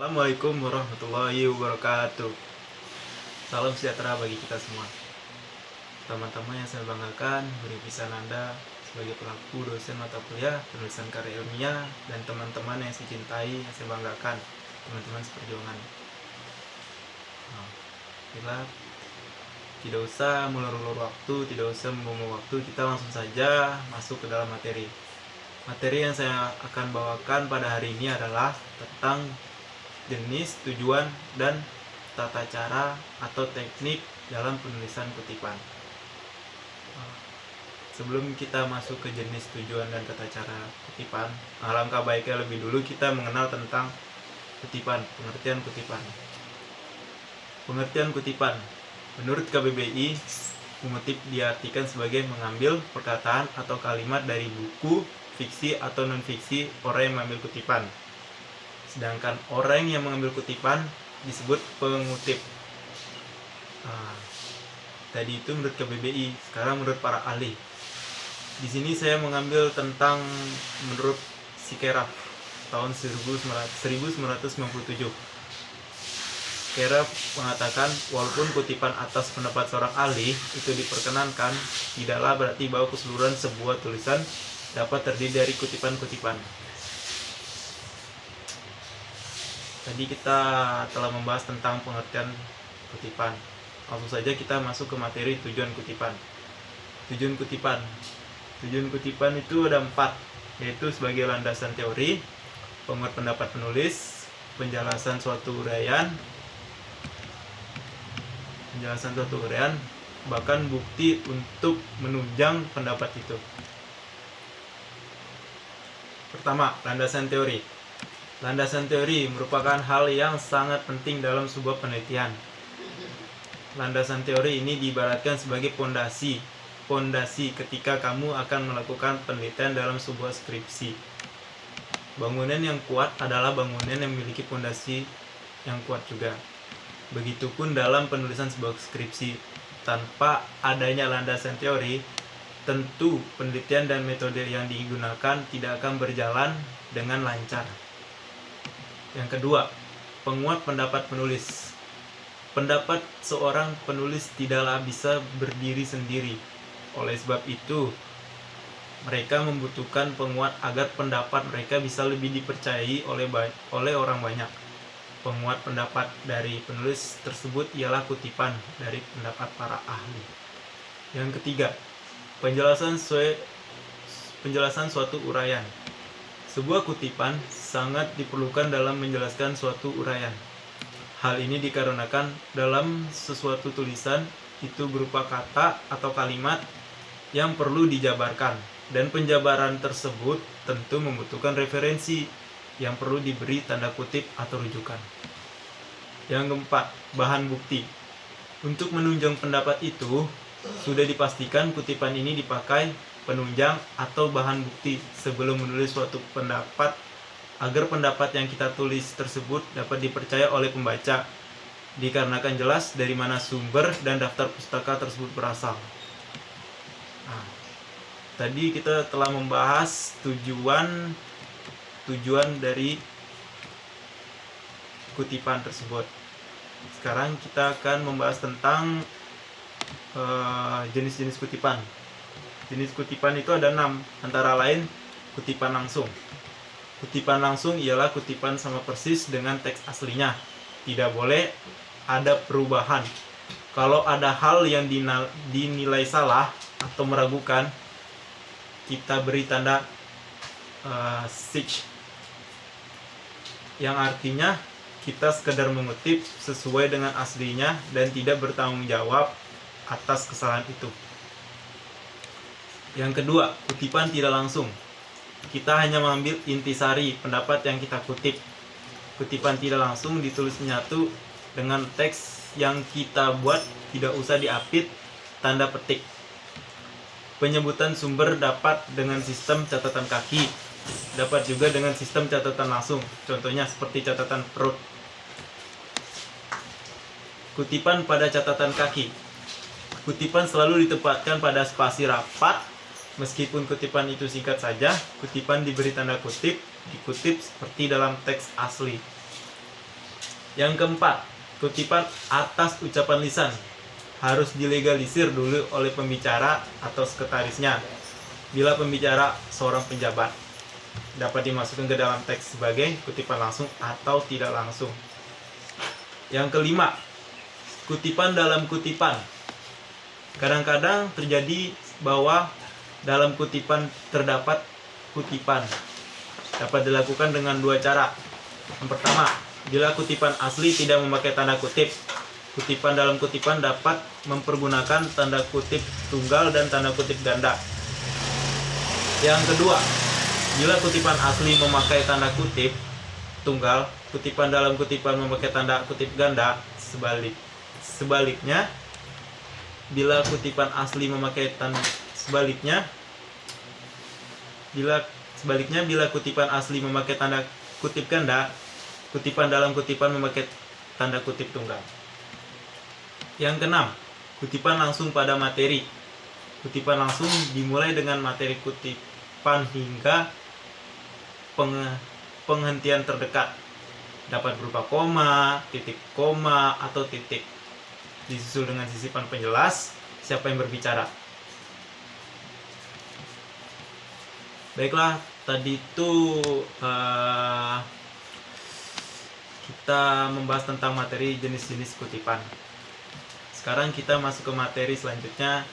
Assalamualaikum warahmatullahi wabarakatuh. Salam sejahtera bagi kita semua. Teman-teman yang saya banggakan, Budi Pisananda sebagai pelaku dosen mata kuliah penulisan karya ilmiah, dan teman-teman yang saya cintai, yang saya banggakan, teman-teman seperjuangan. Bila tidak usah melur-ulur waktu, tidak usah membuang waktu, kita langsung saja masuk ke dalam materi. Materi yang saya akan bawakan pada hari ini adalah tentang jenis, tujuan, dan tata cara atau teknik dalam penulisan kutipan. Sebelum kita masuk ke jenis, tujuan, dan tata cara kutipan, alangkah baiknya lebih dulu kita mengenal tentang kutipan, pengertian kutipan. Pengertian kutipan, menurut KBBI, mengutip diartikan sebagai mengambil perkataan atau kalimat dari buku, fiksi atau non-fiksi orang yang mengambil kutipan. Sedangkan orang yang mengambil kutipan disebut pengutip. Tadi itu menurut KBBI, sekarang menurut para ahli. Di sini saya mengambil tentang menurut Sikeraf tahun 1997. Sikeraf mengatakan walaupun kutipan atas pendapat seorang ahli itu diperkenankan, tidaklah berarti bahwa keseluruhan sebuah tulisan dapat terdiri dari kutipan-kutipan. Tadi kita telah membahas tentang pengertian kutipan. Langsung saja kita masuk ke materi tujuan kutipan. Tujuan kutipan itu ada 4, yaitu sebagai landasan teori, penguat pendapat penulis, penjelasan suatu uraian, bahkan bukti untuk menunjang pendapat itu. Pertama, landasan teori. Landasan teori merupakan hal yang sangat penting dalam sebuah penelitian. Landasan teori ini diibaratkan sebagai pondasi ketika kamu akan melakukan penelitian dalam sebuah skripsi. Bangunan yang kuat adalah bangunan yang memiliki pondasi yang kuat juga. Begitupun dalam penulisan sebuah skripsi. Tanpa adanya landasan teori, tentu penelitian dan metode yang digunakan tidak akan berjalan dengan lancar. Yang kedua, penguat pendapat penulis. Pendapat seorang penulis tidaklah bisa berdiri sendiri. Oleh sebab itu, mereka membutuhkan penguat agar pendapat mereka bisa lebih dipercayai oleh orang banyak. Penguat pendapat dari penulis tersebut ialah kutipan dari pendapat para ahli. Yang ketiga, penjelasan suatu uraian. Sebuah kutipan sangat diperlukan dalam menjelaskan suatu uraian. Hal ini dikarenakan dalam sesuatu tulisan itu berupa kata atau kalimat yang perlu dijabarkan, dan penjabaran tersebut tentu membutuhkan referensi yang perlu diberi tanda kutip atau rujukan. Yang keempat, bahan bukti. Untuk menunjang pendapat itu, sudah dipastikan kutipan ini dipakai penunjang atau bahan bukti sebelum menulis suatu pendapat, agar pendapat yang kita tulis tersebut dapat dipercaya oleh pembaca, dikarenakan jelas dari mana sumber dan daftar pustaka tersebut berasal. Tadi kita telah membahas tujuan dari kutipan tersebut. Sekarang kita akan membahas tentang jenis-jenis kutipan. Jenis kutipan itu ada 6, antara lain kutipan langsung. Kutipan langsung ialah kutipan sama persis dengan teks aslinya. Tidak boleh ada perubahan. Kalau ada hal yang dinilai salah atau meragukan, kita beri tanda sich, yang artinya kita sekedar mengutip sesuai dengan aslinya dan tidak bertanggung jawab atas kesalahan itu. Yang kedua, kutipan tidak langsung. Kita hanya mengambil intisari pendapat yang kita kutip. Kutipan tidak langsung ditulis menyatu dengan teks yang kita buat, tidak usah diapit tanda petik. Penyebutan sumber dapat dengan sistem catatan kaki, dapat juga dengan sistem catatan langsung, contohnya seperti catatan perut. Kutipan pada catatan kaki. Kutipan selalu ditempatkan pada spasi rapat. Meskipun kutipan itu singkat saja, kutipan diberi tanda kutip, dikutip seperti dalam teks asli. Yang keempat, kutipan atas ucapan lisan harus dilegalisir dulu oleh pembicara atau sekretarisnya. Bila pembicara seorang penjabat, dapat dimasukkan ke dalam teks sebagai kutipan langsung atau tidak langsung. Yang kelima, kutipan dalam kutipan. Kadang-kadang terjadi bahwa dalam kutipan terdapat kutipan. Dapat dilakukan dengan dua cara. Yang pertama, bila kutipan asli tidak memakai tanda kutip, kutipan dalam kutipan dapat mempergunakan tanda kutip tunggal dan tanda kutip ganda. Yang kedua, bila kutipan asli memakai tanda kutip tunggal, kutipan dalam kutipan memakai tanda kutip ganda. Sebaliknya, bila kutipan asli memakai tanda bila kutipan asli memakai tanda kutip ganda, kutipan dalam kutipan memakai tanda kutip tunggal. Yang keenam, kutipan langsung pada materi. Kutipan langsung dimulai dengan materi kutipan hingga penghentian terdekat. Dapat berupa koma, titik koma, atau titik. Disusul dengan sisipan penjelas siapa yang berbicara. Baiklah, tadi itu kita membahas tentang materi jenis-jenis kutipan. Sekarang kita masuk ke materi selanjutnya,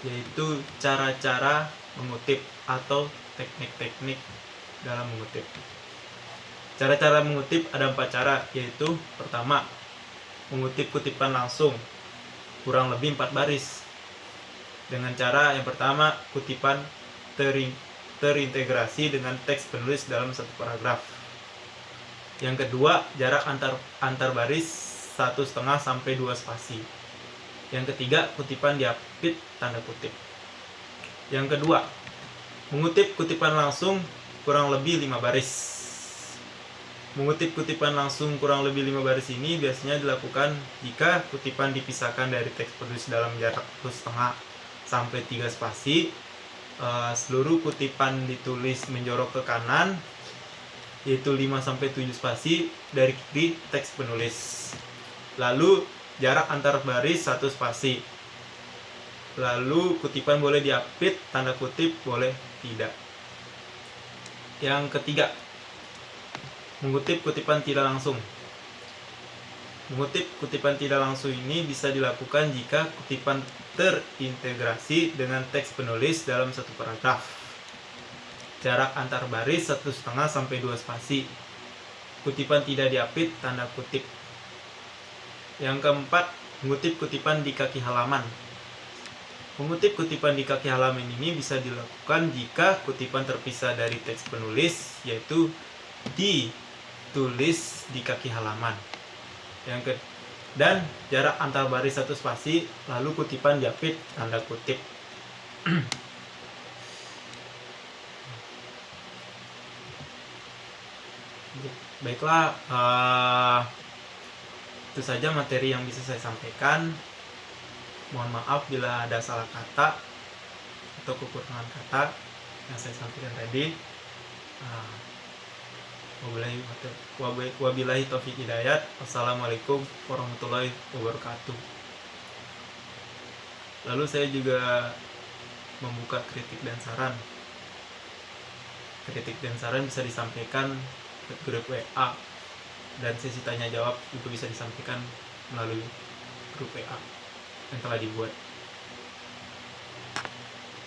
yaitu cara-cara mengutip atau teknik-teknik dalam mengutip. Cara-cara mengutip ada 4 cara, yaitu pertama, mengutip kutipan langsung, kurang lebih 4 baris. Dengan cara yang pertama, kutipan terintegrasi dengan teks penulis dalam satu paragraf. Yang kedua, jarak antar baris 1,5 sampai 2 spasi. Yang ketiga, kutipan diapit tanda kutip. Yang kedua, mengutip kutipan langsung kurang lebih 5 baris. Mengutip kutipan langsung kurang lebih 5 baris ini biasanya dilakukan jika kutipan dipisahkan dari teks penulis dalam jarak 1,5 sampai 3 spasi. Seluruh kutipan ditulis menjorok ke kanan, yaitu 5 sampai 7 spasi dari kiri teks penulis. Lalu jarak antar baris 1 spasi. Lalu kutipan boleh diapit tanda kutip, boleh tidak. Yang ketiga, mengutip kutipan tidak langsung. Mengutip kutipan tidak langsung ini bisa dilakukan jika kutipan terintegrasi dengan teks penulis dalam satu paragraf. Jarak antar baris 1,5 sampai 2 spasi. Kutipan tidak diapit tanda kutip. Yang keempat, mengutip kutipan di kaki halaman. Mengutip kutipan di kaki halaman ini bisa dilakukan jika kutipan terpisah dari teks penulis, yaitu ditulis di kaki halaman. Dan jarak antar baris 1 spasi, lalu kutipan diapit tanda kutip. Baiklah, itu saja materi yang bisa saya sampaikan. Mohon maaf bila ada salah kata atau kekurangan kata yang saya sampaikan tadi. Wabillahi taufiq hidayat. Wassalamualaikum warahmatullahi wabarakatuh. Lalu saya juga membuka kritik dan saran. Kritik dan saran bisa disampaikan ke grup WA, dan sesi tanya jawab itu bisa disampaikan melalui grup WA yang telah dibuat.